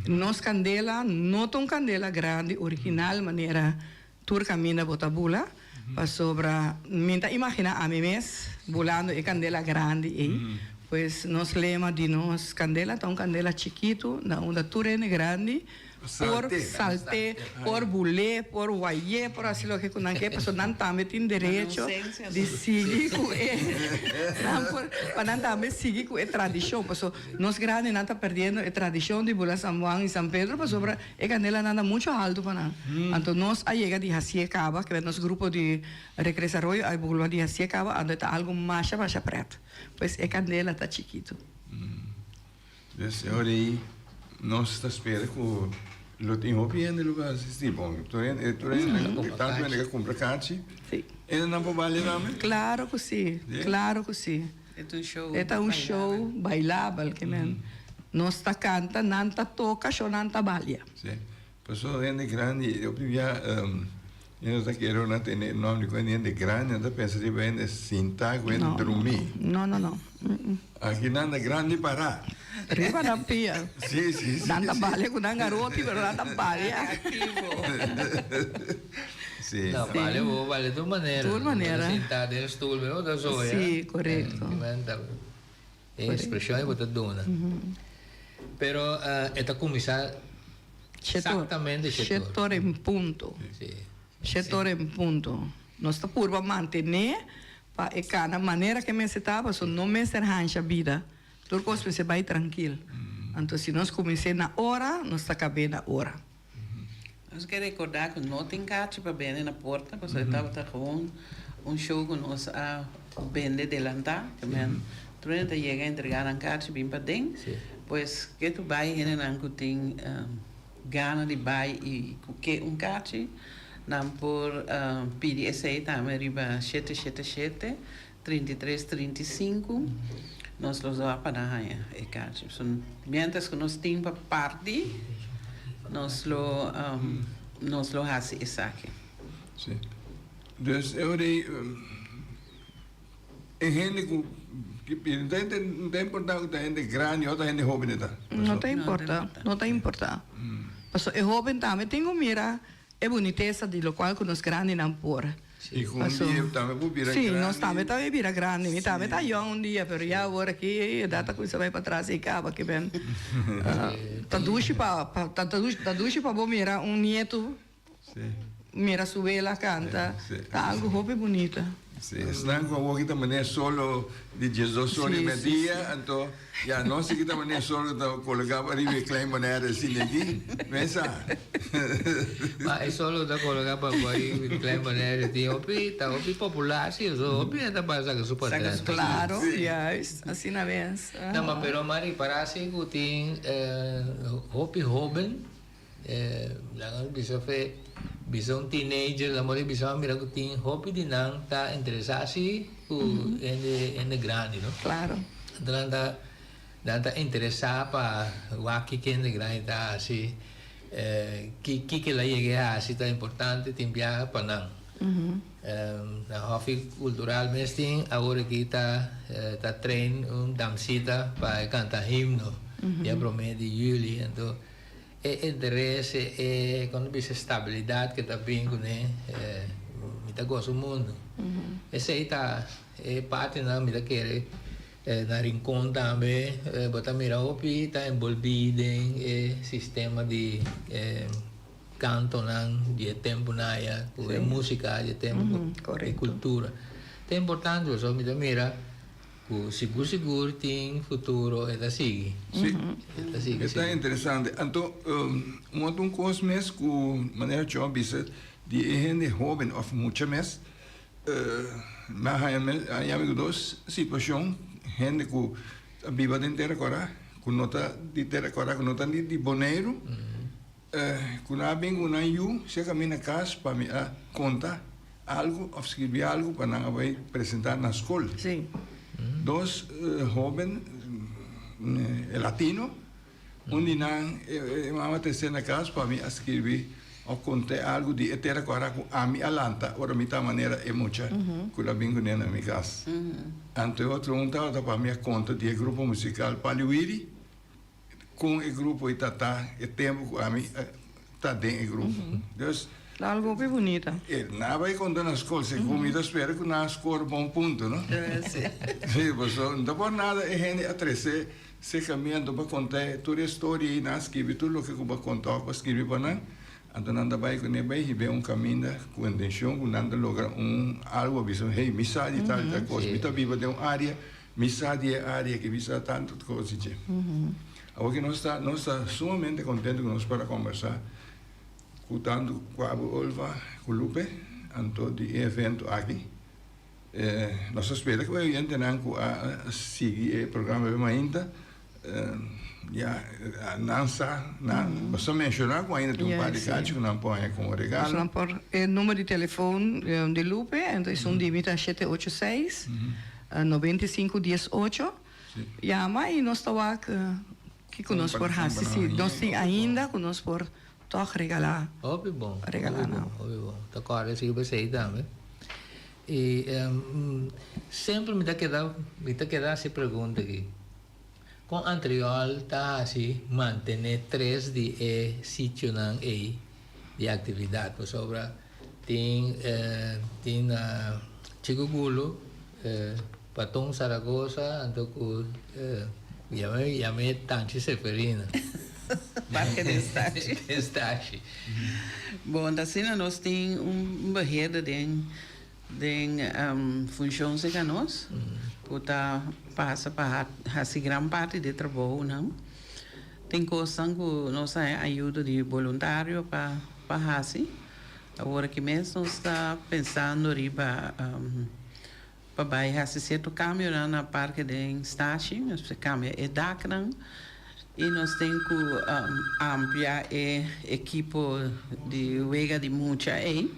Nós candela, não tão candela grande, original, maneira tur camina botabula, para sobra, minta imagina a mim mesmo, bolando e candela grande, pois nós lema de nós candela, tão candela chiquito, na onda turene grande, por salte, por bulé, por guayé, por assim lo que não quer, pessoa não também tem direito de seguir com para não também seguir com a tradição, pessoa nós grandes não está perdendo a tradição de bolar São Juan e São Pedro, para sobre a canela nada muito alto para nós. Então nós a chega de Haciecaba, que é nosso grupo de Recreação, a bolar de Haciecaba, onde está algo mais preto, pois a canela está chiquito. Dessa hora aí nós está esperando que lo tenho bem no lugar assim, bom, tu tanto que compra carte. Sim. Ele não pode valer nada? Claro que sim, claro que sim. É um show bailável que nós está canta, não está toca, só não está balia. Sim. Pessoal é grande, eu vivia eu não quero não ter nome de gente grande, não pensa de bem cinta, quando dormir. Não. Aqui não é grande para. Riba na pia. Sim. Nanta bale com garoti, pero nanta bale. Sim. Não, vale de toda maneira. De maneira. Sentado em stoel, não da zoia. Sim, correto. É expressão é botar dona. Pero esta comissão exatamente setor em ponto. Sim. Setor em ponto. Nós está por manter para e cada maneira que me se tava, só não me ser hancha vida. Tudo coisa se vai tranquilo. Então, se nós começamos na hora, nós está cabendo na hora. Nós queremos recordar que não tem caixa para vender na porta, porque estava com show que nós a vender delantar também. Durante chega a entregar a caixa bem para dentro, pois que tu vai e não tem gana de vai e que caixa, não por pedir essa aí também riba 777 33 35. Nós los vamos para ganhar e caixa. Mientras que nós temos para partir, nós lo fazemos isso aqui. Sim. Então, eu dei gente que não tem importância que a gente grande ou a gente jovem está. Não tem importância. Mas é jovem também tem que mirar a boniteza de lo qual que nós grandes não por. E com dia também vou virar grande. Sim, nós também vira grande. E também está young dia, mas já agora aqui, a data que você vai para trás e acaba que bem. Tá duche para bom mirar nieto. Mira sua ela canta. Tá algo roupa bonita. Sí, están como que también solo de 12 horas y media, entonces ya no sé que también solo de colocar para ir klein manera de cine aquí, ¿mensa? Mas solo de colocar para ir klein manera de opi popular, sí, eso opi está para que supa. Claro, juist, assim na vez. Não, mas pero mari para assim que tem opi joven, lá bisa um teenager, la mori bisa mira que tem hobby de não tá interessado assim em grande, não? Claro. Dan tá interessado para o aqui que em grande tá assim, que lá chega assim tá importante tem viajar para não. Na hobby cultural mesmo agora que tá trein dancita para cantar himno, dia promedio de julho, então interesse quando dice estabilidade que está bem com muita coisa no mundo. Essa aí tá parte na vida que na rincón também, botar mira opi está envolvido em sistema de canto de tempo naia, música de tempo e cultura. É importante isso, mira seguro tem futuro é da sigue. Sim. Está interessante. Então, um coisa mesmo que maneira de observar de gente jovem ou muita mais, mas aí há duas situações, gente que vive dentro da terra, que nota de terra, que nota de boneiro, que não há bem que não eu se caminha na casa para me contar algo ou escrever algo para não vai apresentar na escola. Sim. Dos jóvenes latinos, onde mamá terceira na casa para mim escrever ou contar algo de etera agora a minha alanta, ora minha maneira é muita, que eu venho na minha casa. Ante outro estava para mim conta de grupo musical Paliwiri, com o grupo Itatá, e tempo que a mim está dentro do grupo. Deus algo bem bonito. Nada vai contar na escola, se comida espera que na escola bom ponto, não? Sim. Sim, pessoal, não por nada é gente atrás se caminhando para contar toda a história e nas escrever tudo o que eu vou contar para escrever para nós. Então nada vai que nem vai ver caminho com intenção, com nada logra algo aviso, hey, missade tal coisa, mita viva de uma área, missade é área que visa tanto coisa. Agora que nós está sumamente contente com nós para conversar. Tanto com a Olva, com o Lupe, então de evento aqui. Nós esperamos que o evento não siga o programa bem ainda. Não só mencionar que ainda tem par de casos que não põe com o regalo. Nós vamos pôr o número de telefone de Lupe, então é dígito 786 9518. Chama e nós estamos aqui conosco por Hassi. Nós temos ainda conosco por toch regalar. Óbvio bom. Regalar não. Óbvio bom. Tá claro, isso que você aí também. E sempre me dá quedar essa pergunta aqui. Com anterior tá assim manter 3 de sítio não aí de atividade, por sobra tem Chico Gulo, Patong Saragossa, então chamei Tanchi Seferina. Parque de Estache. Bom, assim nós temos barreira de funções que nós, que passa para a grande parte do trabalho, não? Tem coisas que nós ajuda de voluntário para fazer. Agora que mesmo nós está pensando para fazer certo câmbio na parque de Estache, nós câmbio é Dacran. E nós temos que ampliar a equipe de Vega de Mucha aí.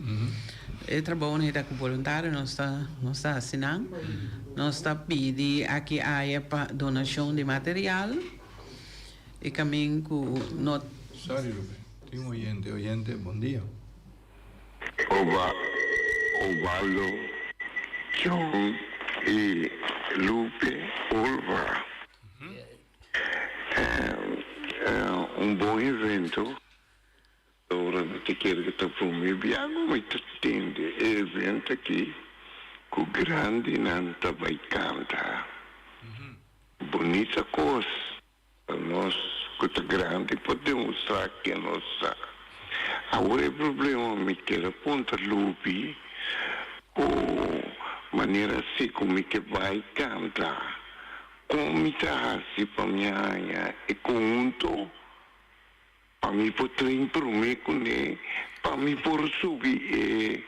O trabalho com voluntário nós está assinando. Nós está pedindo aqui a área para donação de material. E caminho com nós. Sorry, Lupe. Tem oyente, bom dia. Ovaldo, John e Lupe, Olva. Bom evento. Ora, te quero que está por mim, abbiamo muito tempo. Evento aqui, com grande nanta vai cantar. Bonita coisa. Nós, com grande, podemos mostrar que nós. Agora o problema me quer aponta Lupi, maneira assim como que vai cantar. Como está assim para minha e conto, para mim por trem para mim com ele, para mim por subir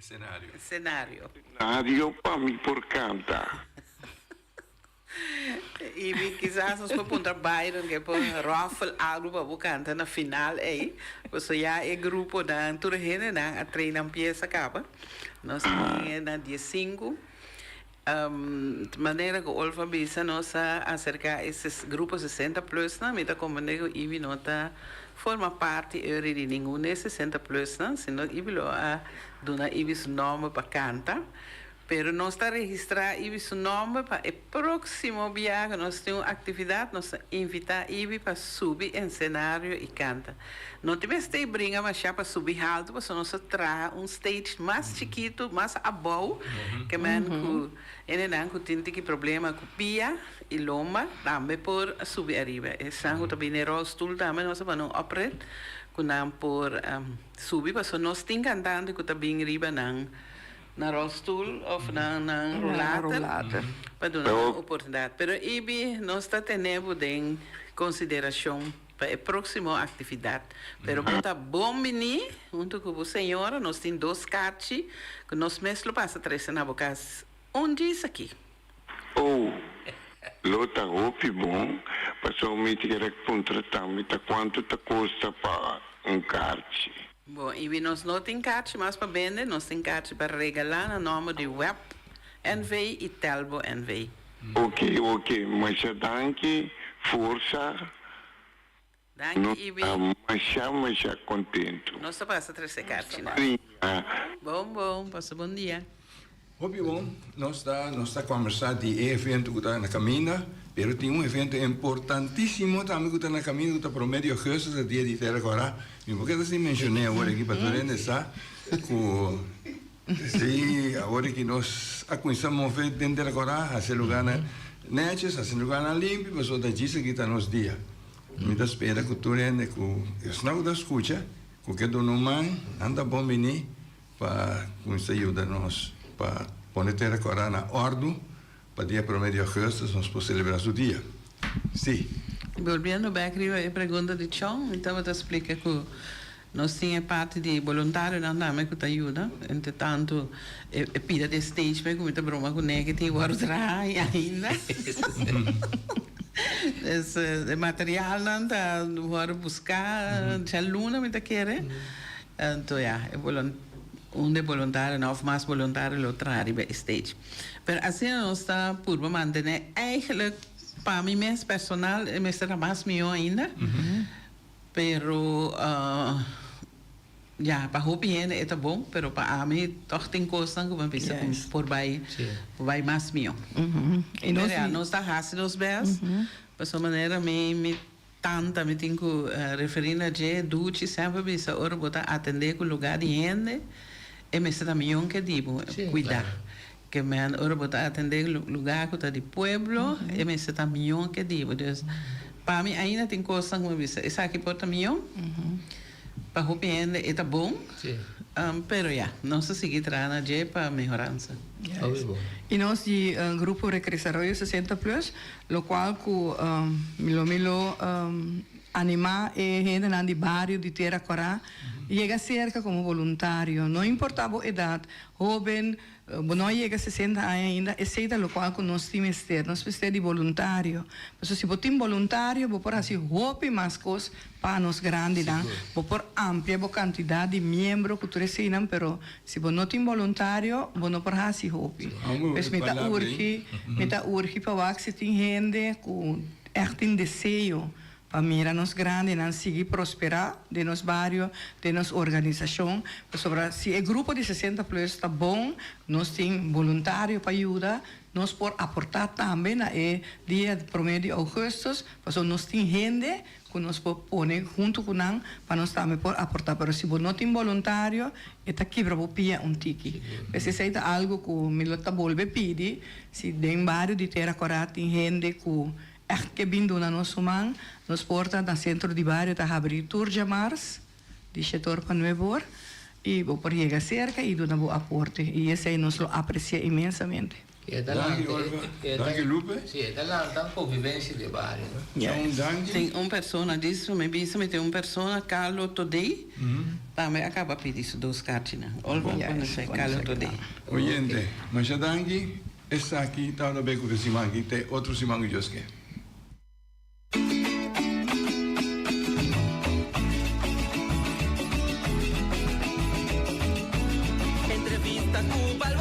Cenário. cenário para mim por cantar. E quizás nós podemos um trabalho que por raffle algo para cantar na final aí, você já é grupo da Turrene na a treinar peça acaba. Nós temos na dia 5. De maneira que o Olfa bisa nós acerca esses grupos 60 plus, na meta como nego ibi nota forma parte de nenhum desses 60 plus, na sino ibi lo a dona ibi su nome para cantar. Pero nós está registrar ibi su nome para o próximo viagem nós temos atividade nós invitar ibi para subir em cenário e canta. Não tivemos que brincar mas já para subir alto, porque nós traz stage mais chiquito, mais abou, que man com ele tem que problema com pia e lomba, também por subir arriba. Esse ano também no stool também nós vamos operar com não por subir, porque nós temos cantando que também arriba não na rolstoel of na rollator para dar uma oportunidade. Pero ibi nós está tendo em consideração para a próxima atividade. Pero está bom menino, junto com a senhora, nós temos 2 cartas que nós mesmo passa 3 na boca. Onde isso aqui? Oh, lota hopi bom, passou me tirar contratar, me tá quanto tá custa para carte. Bom, e nós não temos cartas mais para vender, nós temos cartas para regalar no nome de Web NV e Telbo NV. Ok, mas danke, força. Danke, Ibi. Mas já contento. Nós só passa 3 cartas. Bom, passa bom dia. Hopi bom, nós está conversando de evento que está na caminha, pero tem evento importantíssimo também que está na caminha, que está por meio de agosto, o dia de terra agora. E porque eu mencionei agora aqui para tu está que agora que nós começamos a ver dentro agora, a ser lugar netes, a ser lugar limpo, mas outra disso que está nos dias. Me dá espera que tu rende, que eu não da escuta, que dono man anda bom menino para começar a ajudar nós. Para poner terra agora na ordem, para dia 1 de agosto, nós podemos celebrar o dia. Sim. Voltando back a pergunta de Chong, então eu te explico que nós tínhamos parte de voluntário na Nama que te ajuda, entretanto, pida de stage, mas muita broma com ele que tem guardar ainda. Esse material não está, vou buscar, já luna me te quer, então é voluntário. De voluntário, não mais voluntário, outra área stage. Mas assim, nós está por manter, eigenlijk, para mim mesmo, personal, me está mais melhor ainda. Pero, para o piano é bom, pero para mim, toch tem coisa que eu penso por vai mais melhor. E nós está rápido os bens, por essa maneira, me tenho que referir a que Duchi sempre pensa, ora, botar atender com o lugar de gente, e me está melhor que digo, cuidar. Que me ora botar atender lugar que está de pueblo, e me está melhor que digo. Então, para mim ainda tem coisa que me diz, essa aqui pode melhor. Para o piano é bom. Pero não se seguir trana de para melhorança. E nós de grupo Recresarroyo 60 plus, lo qual milo animar e gente na de barrio de Terra Corá chega cerca como voluntário, não importava a idade, jovem, não chega a 60 anos ainda, aceita o qual que nós temos que ter, nós precisamos de voluntário. Mas se você tem voluntário, você pode fazer roupa mais coisas para nós grandes, você pode ampliar a quantidade de membros que você recebe, mas se você não tem voluntário, você não pode fazer roupa. Mas me está urgente para que se tem gente com echt desejo para mirar nos grandes, não seguir prosperar de nos barrios, de nos organização. Se o grupo de 60 plus está bom, nós temos voluntário para ajudar, nós podemos aportar também no dia 1 de agosto, porque nós temos gente que nós podemos pôr junto com nós, para nós também poder aportar. Mas se não tem voluntário, está quebra para pilhar tiki. Se é algo que me está volve pedir, se tem barrio de Terra Corá tem gente que vindo na nossa mão, nos porta no centro de barrio, está a abrir tour de mars, de setor para Nuevor, y por llegar cerca y dar un aporte. Y ese nos lo aprecia inmensamente. Dank je, Olga. Dank je, Lupe. Sí, esta es la convivencia de barrio, ¿no? Zo'n dankje. Tem uma pessoa disso, me bisa, me tem uma pessoa, Carlo Todei, também acaba pedindo isso 2 cartas, né? Olha, quando você Carlo Todei. Oyente, mas já danki, essa aqui, tá no beco que se mangi, tem outro se mangi joske. Entrevista Cuba